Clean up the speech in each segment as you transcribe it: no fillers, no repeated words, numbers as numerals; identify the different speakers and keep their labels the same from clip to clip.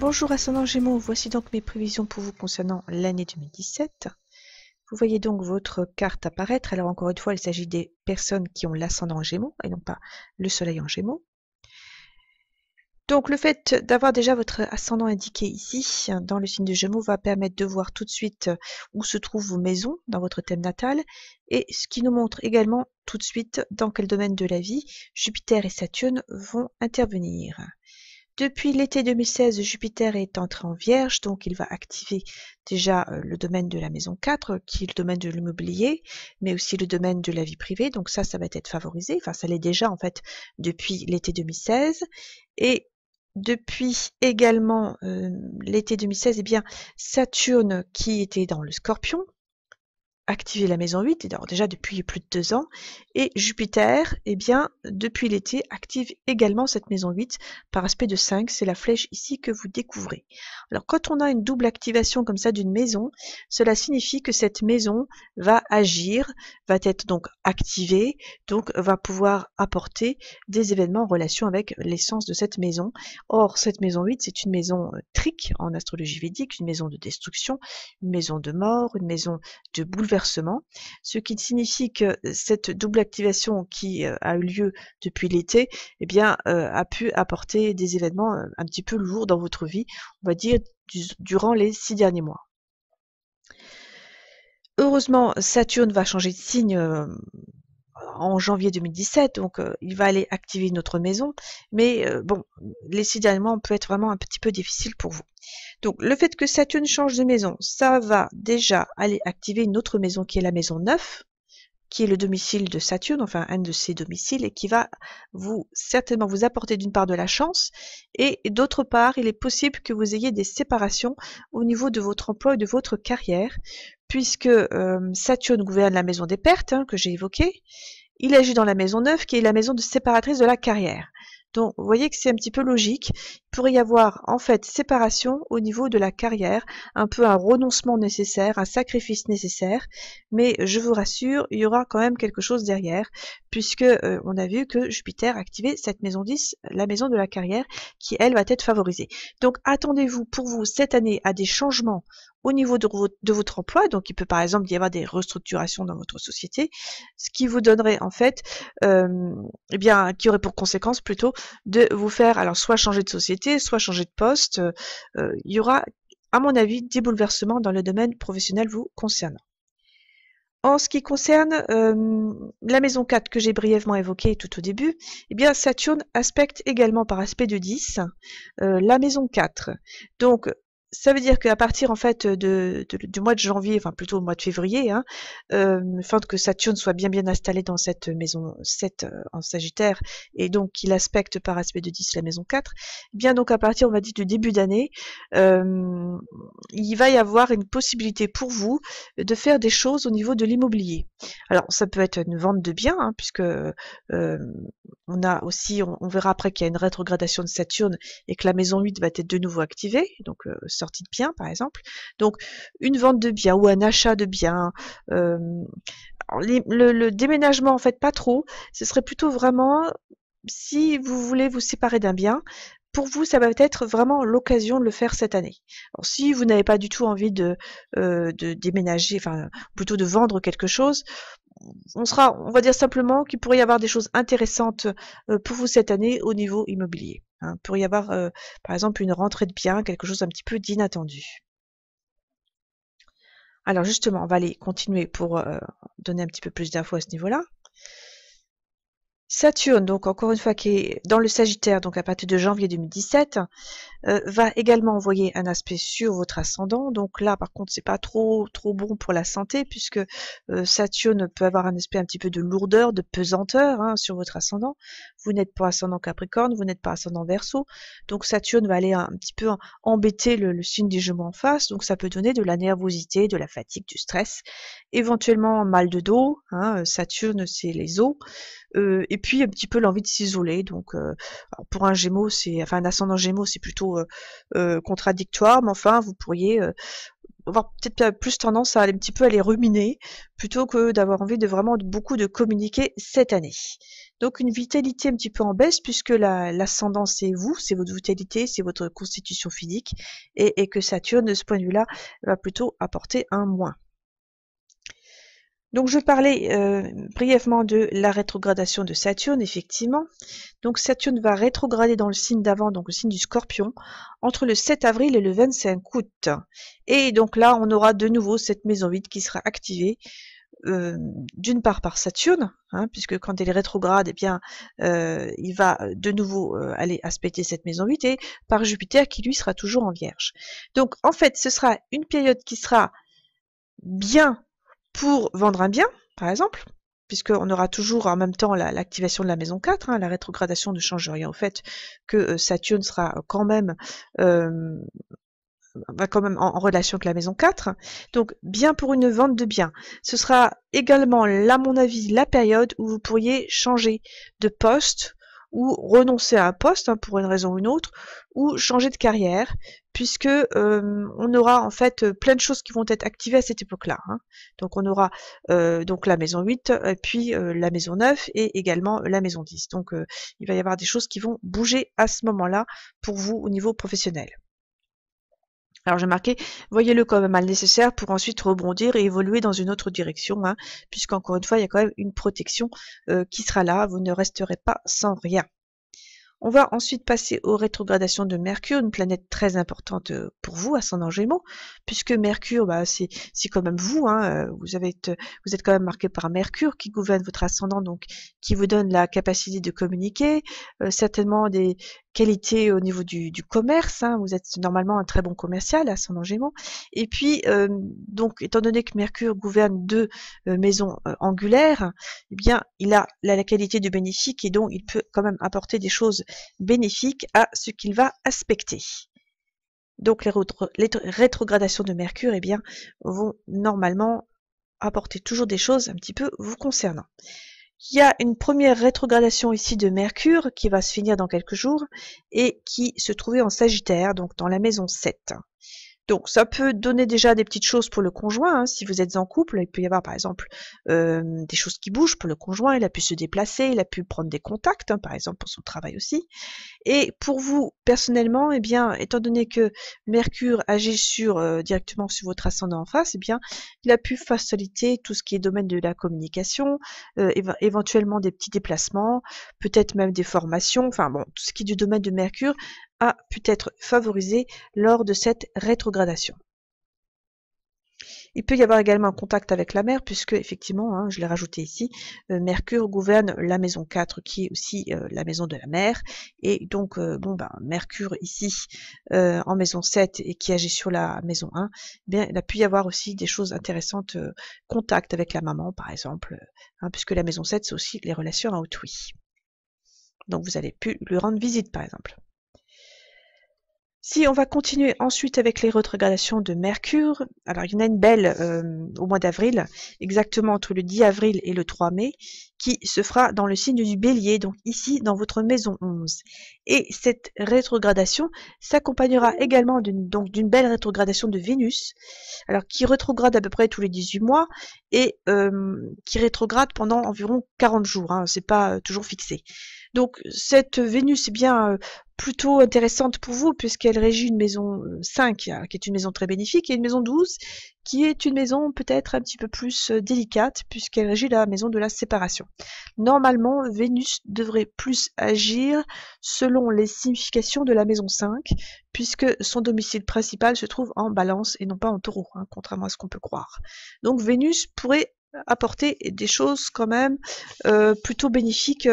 Speaker 1: Bonjour ascendant Gémeaux, voici donc mes prévisions pour vous concernant l'année 2017. Vous voyez donc votre carte apparaître. Alors encore une fois, il s'agit des personnes qui ont l'ascendant Gémeaux et non pas le soleil en Gémeaux. Donc le fait d'avoir déjà votre ascendant indiqué ici, dans le signe de Gémeaux, va permettre de voir tout de suite où se trouvent vos maisons dans votre thème natal et ce qui nous montre également tout de suite dans quel domaine de la vie Jupiter et Saturne vont intervenir. Depuis l'été 2016, Jupiter est entré en Vierge, donc il va activer déjà le domaine de la maison 4, qui est le domaine de l'immobilier, mais aussi le domaine de la vie privée, donc ça va être favorisé, enfin ça l'est déjà en fait depuis l'été 2016, et depuis également l'été 2016, eh bien Saturne qui était dans le Scorpion, activer la maison 8, alors déjà depuis plus de 2 ans, et Jupiter, eh bien, depuis l'été, active également cette maison 8 par aspect de 5, c'est la flèche ici que vous découvrez. Alors quand on a une double activation comme ça d'une maison, cela signifie que cette maison va agir, va être donc activée, donc va pouvoir apporter des événements en relation avec l'essence de cette maison. Or, cette maison 8, c'est une maison trique en astrologie védique, une maison de destruction, une maison de mort, une maison de bouleversement, ce qui signifie que cette double activation qui a eu lieu depuis l'été, eh bien, a pu apporter des événements un petit peu lourds dans votre vie, on va dire durant les 6 derniers mois. Heureusement, Saturne va changer de signe en janvier 2017, donc il va aller activer notre maison, mais bon, les 6 derniers mois, on peut être vraiment un petit peu difficile pour vous. Donc le fait que Saturne change de maison, ça va déjà aller activer une autre maison qui est la maison 9, qui est le domicile de Saturne, enfin un de ses domiciles, et qui va certainement vous apporter d'une part de la chance, et d'autre part, il est possible que vous ayez des séparations au niveau de votre emploi et de votre carrière, puisque Saturne gouverne la maison des pertes, que j'ai évoquée. Il agit dans la maison 9, qui est la maison de séparatrice de la carrière. Donc, vous voyez que c'est un petit peu logique. Il pourrait y avoir, en fait, séparation au niveau de la carrière, un peu un renoncement nécessaire, un sacrifice nécessaire, mais je vous rassure, il y aura quand même quelque chose derrière, puisque on a vu que Jupiter activait cette maison 10, la maison de la carrière, qui, elle, va être favorisée. Donc, attendez-vous pour vous, cette année, à des changements au niveau de votre emploi, donc il peut par exemple y avoir des restructurations dans votre société, ce qui vous donnerait en fait, eh bien, qui aurait pour conséquence plutôt de vous faire, alors soit changer de société, soit changer de poste. Il y aura, à mon avis, des bouleversements dans le domaine professionnel vous concernant. En ce qui concerne la maison 4 que j'ai brièvement évoquée tout au début, eh bien Saturne aspecte également par aspect de 10 la maison 4. Donc ça veut dire qu'à partir en fait du mois de janvier, enfin plutôt au mois de février, afin que Saturne soit bien installé dans cette maison 7 en Sagittaire, et donc qu'il aspecte par aspect de 10 la maison 4, eh bien donc à partir on va dire du début d'année, il va y avoir une possibilité pour vous de faire des choses au niveau de l'immobilier. Alors ça peut être une vente de biens, puisque on a aussi, on verra après qu'il y a une rétrogradation de Saturne et que la maison 8 va être de nouveau activée, donc sortie de biens par exemple. Donc une vente de biens ou un achat de biens. Le déménagement en fait pas trop, ce serait plutôt vraiment si vous voulez vous séparer d'un bien. Pour vous, ça va être vraiment l'occasion de le faire cette année. Alors, si vous n'avez pas du tout envie de déménager, enfin plutôt de vendre quelque chose, on va dire simplement qu'il pourrait y avoir des choses intéressantes pour vous cette année au niveau immobilier. Il pourrait y avoir par exemple une rentrée de biens, quelque chose un petit peu d'inattendu. Alors justement, on va aller continuer pour donner un petit peu plus d'infos à ce niveau-là. Saturne, donc encore une fois, qui est dans le Sagittaire, donc à partir de janvier 2017, va également envoyer un aspect sur votre ascendant. Donc là, par contre, c'est pas trop bon pour la santé, puisque Saturne peut avoir un aspect un petit peu de lourdeur, de pesanteur sur votre ascendant. Vous n'êtes pas ascendant Capricorne, vous n'êtes pas ascendant Verseau, donc Saturne va aller un petit peu embêter le signe des Gémeaux en face. Donc ça peut donner de la nervosité, de la fatigue, du stress, éventuellement mal de dos. Saturne, c'est les os. Et puis un petit peu l'envie de s'isoler. Donc pour un Gémeaux, un ascendant Gémeaux, c'est plutôt contradictoire, mais enfin vous pourriez avoir peut-être plus tendance à aller un petit peu à les ruminer plutôt que d'avoir envie de vraiment beaucoup de communiquer cette année. Donc une vitalité un petit peu en baisse puisque l'ascendant c'est vous, c'est votre vitalité, c'est votre constitution physique et que Saturne de ce point de vue-là va plutôt apporter un moins. Donc je parlais brièvement de la rétrogradation de Saturne, effectivement. Donc Saturne va rétrograder dans le signe d'avant, donc le signe du Scorpion, entre le 7 avril et le 25 août. Et donc là, on aura de nouveau cette maison 8 qui sera activée, d'une part par Saturne, hein, puisque quand elle est rétrograde, eh bien, il va de nouveau aller aspecter cette maison 8, et par Jupiter qui lui sera toujours en Vierge. Donc en fait, ce sera une période qui sera bien pour vendre un bien, par exemple, puisqu'on aura toujours en même temps l'activation de la maison 4, hein, la rétrogradation ne change rien au fait que Saturne sera quand même va quand même en relation avec la maison 4. Donc bien pour une vente de biens. Ce sera également, là, à mon avis, la période où vous pourriez changer de poste ou renoncer à un poste, hein, pour une raison ou une autre, ou changer de carrière, puisque on aura en fait plein de choses qui vont être activées à cette époque-là, hein. Donc on aura donc la maison 8, et puis la maison 9 et également la maison 10. Donc il va y avoir des choses qui vont bouger à ce moment-là pour vous au niveau professionnel. Alors j'ai marqué, voyez-le comme un mal nécessaire pour ensuite rebondir et évoluer dans une autre direction, hein, puisqu'encore une fois, il y a quand même une protection qui sera là, vous ne resterez pas sans rien. On va ensuite passer aux rétrogradations de Mercure, une planète très importante pour vous, ascendant Gémeaux, puisque Mercure, bah, c'est quand même vous, hein, vous êtes quand même marqué par Mercure qui gouverne votre ascendant, donc qui vous donne la capacité de communiquer, certainement des qualités au niveau du commerce, hein, vous êtes normalement un très bon commercial, ascendant Gémeaux, et puis donc étant donné que Mercure gouverne deux maisons angulaires, eh bien il a la qualité de bénéfique et donc il peut quand même apporter des choses bénéfiques à ce qu'il va aspecter. Donc les rétrogradations de Mercure, eh bien, vont normalement apporter toujours des choses un petit peu vous concernant. Il y a une première rétrogradation ici de Mercure qui va se finir dans quelques jours et qui se trouvait en Sagittaire, donc dans la maison 7. Donc ça peut donner déjà des petites choses pour le conjoint, hein, si vous êtes en couple, il peut y avoir par exemple des choses qui bougent pour le conjoint, il a pu se déplacer, il a pu prendre des contacts, hein, par exemple pour son travail aussi. Et pour vous personnellement, eh bien, étant donné que Mercure agit directement sur votre ascendant en face, eh bien, il a pu faciliter tout ce qui est domaine de la communication, éventuellement des petits déplacements, peut-être même des formations, enfin bon, tout ce qui est du domaine de Mercure a pu être favorisé lors de cette rétrogradation. Il peut y avoir également un contact avec la mer, puisque effectivement, hein, je l'ai rajouté ici, Mercure gouverne la maison 4, qui est aussi la maison de la mer, et donc bon ben Mercure ici en maison 7 et qui agit sur la maison 1, eh bien il a pu y avoir aussi des choses intéressantes, contact avec la maman par exemple, hein, puisque la maison 7 c'est aussi les relations à autrui. Donc vous avez pu lui rendre visite par exemple. Si on va continuer ensuite avec les rétrogradations de Mercure, alors il y en a une belle au mois d'avril, exactement entre le 10 avril et le 3 mai, qui se fera dans le signe du Bélier, donc ici dans votre maison 11. Et cette rétrogradation s'accompagnera également d'une belle rétrogradation de Vénus, alors qui rétrograde à peu près tous les 18 mois et qui rétrograde pendant environ 40 jours, hein, c'est pas toujours fixé. Donc cette Vénus est bien plutôt intéressante pour vous puisqu'elle régit une maison 5 qui est une maison très bénéfique et une maison 12 qui est une maison peut-être un petit peu plus délicate puisqu'elle régit la maison de la séparation. Normalement, Vénus devrait plus agir selon les significations de la maison 5 puisque son domicile principal se trouve en Balance et non pas en Taureau, hein, contrairement à ce qu'on peut croire. Donc Vénus pourrait apporter des choses quand même plutôt bénéfiques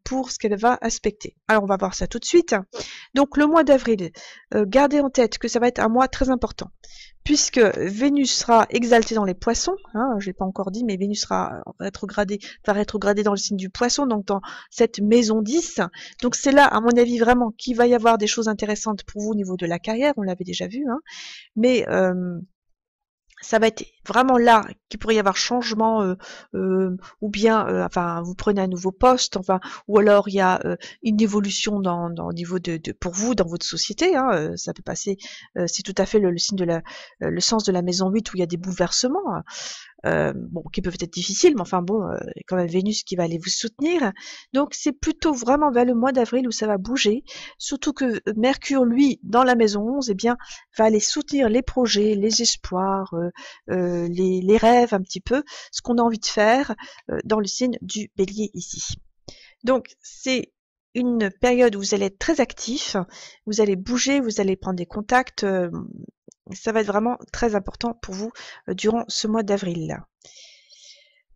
Speaker 1: pour ce qu'elle va aspecter. Alors on va voir ça tout de suite. Donc le mois d'avril, gardez en tête que ça va être un mois très important puisque Vénus sera exaltée dans les poissons, hein, je ne l'ai pas encore dit, mais Vénus va rétrograder dans le signe du poisson, donc dans cette maison 10. Donc c'est là, à mon avis, vraiment qu'il va y avoir des choses intéressantes pour vous au niveau de la carrière, on l'avait déjà vu, hein, mais ça va être vraiment là qu'il pourrait y avoir changement, ou bien, enfin, vous prenez un nouveau poste, enfin, ou alors il y a une évolution au niveau pour vous dans votre société, hein, ça peut passer, c'est tout à fait le signe de le sens de la maison 8 où il y a des bouleversements, hein. Bon, qui peuvent être difficiles, mais enfin bon, quand même Vénus qui va aller vous soutenir. Donc c'est plutôt vraiment vers le mois d'avril où ça va bouger, surtout que Mercure, lui, dans la maison 11, eh bien, va aller soutenir les projets, les espoirs, les rêves un petit peu, ce qu'on a envie de faire dans le signe du Bélier ici. Donc c'est une période où vous allez être très actif, vous allez bouger, vous allez prendre des contacts, ça va être vraiment très important pour vous durant ce mois d'avril.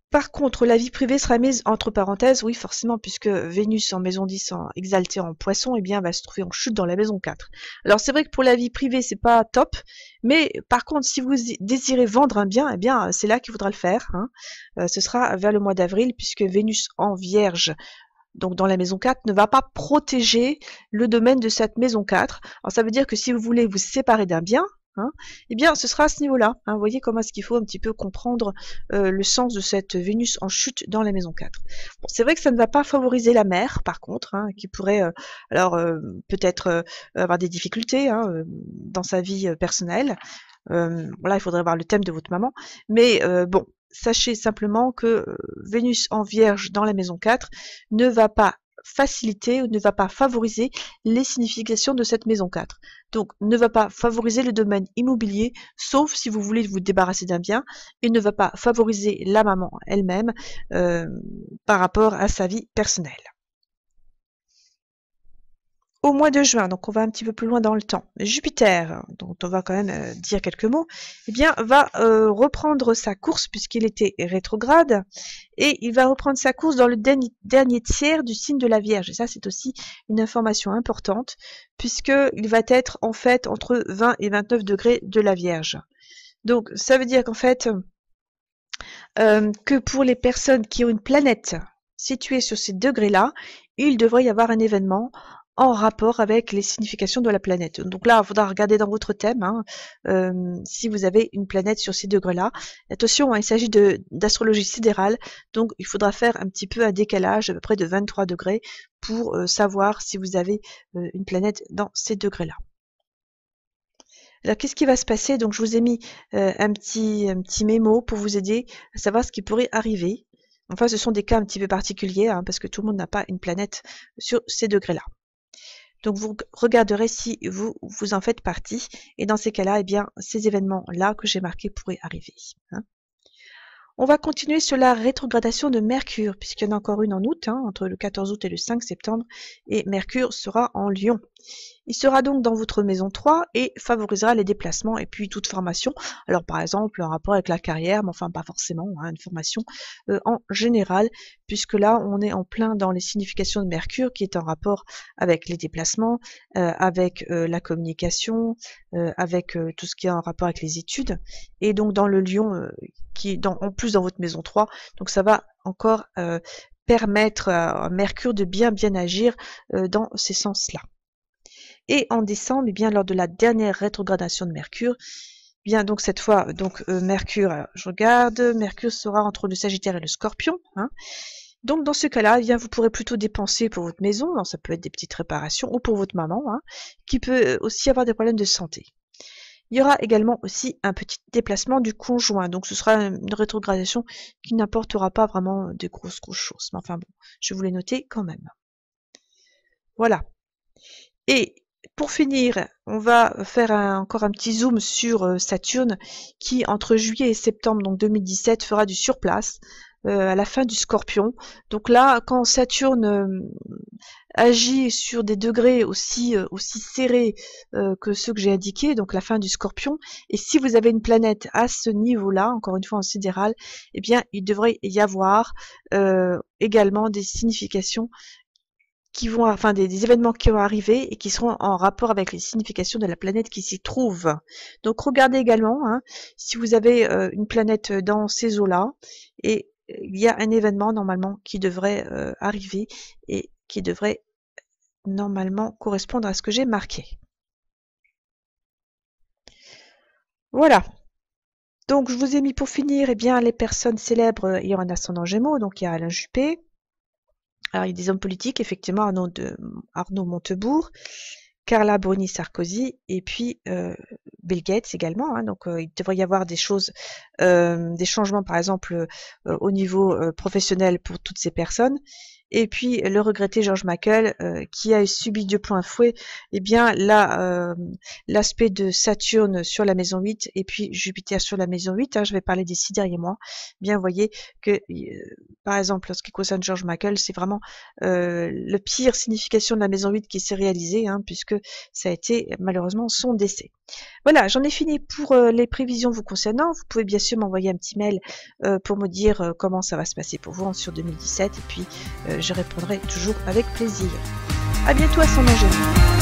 Speaker 1: Par contre, la vie privée sera mise entre parenthèses, oui forcément, puisque Vénus en maison 10 exaltée en poisson, eh bien, va se trouver en chute dans la maison 4. Alors c'est vrai que pour la vie privée, c'est pas top, mais par contre, si vous désirez vendre un bien, eh bien, c'est là qu'il faudra le faire, hein. Ce sera vers le mois d'avril, puisque Vénus en Vierge, donc dans la maison 4, ne va pas protéger le domaine de cette maison 4. Alors ça veut dire que si vous voulez vous séparer d'un bien, hein, eh bien ce sera à ce niveau-là, hein. Vous voyez comment est-ce qu'il faut un petit peu comprendre le sens de cette Vénus en chute dans la maison 4. Bon, c'est vrai que ça ne va pas favoriser la mère, par contre, hein, qui pourrait alors peut-être avoir des difficultés, hein, dans sa vie personnelle. Là, il faudrait voir le thème de votre maman. Mais bon, sachez simplement que Vénus en Vierge dans la maison 4 ne va pas faciliter ou ne va pas favoriser les significations de cette maison 4. Donc, ne va pas favoriser le domaine immobilier, sauf si vous voulez vous débarrasser d'un bien, et ne va pas favoriser la maman elle-même par rapport à sa vie personnelle. Au mois de juin, donc on va un petit peu plus loin dans le temps, Jupiter, dont on va quand même dire quelques mots, eh bien, va reprendre sa course puisqu'il était rétrograde, et il va reprendre sa course dans le dernier tiers du signe de la Vierge. Et ça, c'est aussi une information importante, puisqu'il va être en fait entre 20 et 29 degrés de la Vierge. Donc, ça veut dire qu'en fait, que pour les personnes qui ont une planète située sur ces degrés-là, il devrait y avoir un événement en rapport avec les significations de la planète. Donc là, il faudra regarder dans votre thème, hein, si vous avez une planète sur ces degrés-là. Attention, hein, il s'agit d'astrologie sidérale, donc il faudra faire un petit peu un décalage à peu près de 23 degrés pour savoir si vous avez une planète dans ces degrés-là. Alors qu'est-ce qui va se passer? Donc je vous ai mis un petit mémo pour vous aider à savoir ce qui pourrait arriver. Enfin, ce sont des cas un petit peu particuliers, hein, parce que tout le monde n'a pas une planète sur ces degrés-là. Donc vous regarderez si vous en faites partie, et dans ces cas-là, eh bien, ces événements-là que j'ai marqués pourraient arriver, hein. On va continuer sur la rétrogradation de Mercure, puisqu'il y en a encore une en août, hein, entre le 14 août et le 5 septembre, et Mercure sera en Lion. Il sera donc dans votre maison 3 et favorisera les déplacements et puis toute formation. Alors par exemple, en rapport avec la carrière, mais enfin pas forcément, hein, une formation en général, puisque là on est en plein dans les significations de Mercure qui est en rapport avec les déplacements, avec la communication, avec tout ce qui est en rapport avec les études, et donc dans le Lion qui est en plus dans votre maison 3, donc ça va encore permettre à Mercure de bien agir dans ces sens-là. Et en décembre, eh bien, lors de la dernière rétrogradation de Mercure, eh bien donc cette fois, donc Mercure, je regarde, Mercure sera entre le Sagittaire et le Scorpion, hein. Donc dans ce cas-là, eh bien vous pourrez plutôt dépenser pour votre maison, alors, ça peut être des petites réparations, ou pour votre maman, hein, qui peut aussi avoir des problèmes de santé. Il y aura également aussi un petit déplacement du conjoint, donc ce sera une rétrogradation qui n'apportera pas vraiment de grosses choses. Mais enfin bon, je vous l'ai noté quand même. Voilà. Et pour finir, on va faire encore un petit zoom sur Saturne qui, entre juillet et septembre donc 2017, fera du surplace à la fin du Scorpion. Donc là, quand Saturne agit sur des degrés aussi serrés que ceux que j'ai indiqués, donc la fin du Scorpion, et si vous avez une planète à ce niveau-là, encore une fois en sidéral, eh bien il devrait y avoir également des significations qui vont, enfin des événements qui vont arriver et qui seront en rapport avec les significations de la planète qui s'y trouve. Donc regardez également, hein, si vous avez une planète dans ces eaux-là, et il y a un événement normalement qui devrait arriver et qui devrait normalement correspondre à ce que j'ai marqué. Voilà. Donc, je vous ai mis pour finir, eh bien, les personnes célèbres ayant un ascendant Gémeaux. Donc, il y a Alain Juppé. Alors, il y a des hommes politiques, effectivement, Arnaud Montebourg, Carla Bruni Sarkozy, et puis Bill Gates également. Hein. Donc, il devrait y avoir des choses, des changements, par exemple, au niveau professionnel pour toutes ces personnes. Et puis le regretté George Michael, qui a subi de plein fouet, eh bien là, l'aspect de Saturne sur la maison 8 et puis Jupiter sur la maison 8, hein, je vais parler des 6 derniers mois, eh bien vous voyez que, par exemple, en ce qui concerne George Michael, c'est vraiment le pire signification de la maison 8 qui s'est réalisée, hein, puisque ça a été malheureusement son décès. Voilà, j'en ai fini pour les prévisions vous concernant. Vous pouvez bien sûr m'envoyer un petit mail pour me dire comment ça va se passer pour vous sur 2017 et puis je répondrai toujours avec plaisir. À bientôt à son ingénieur.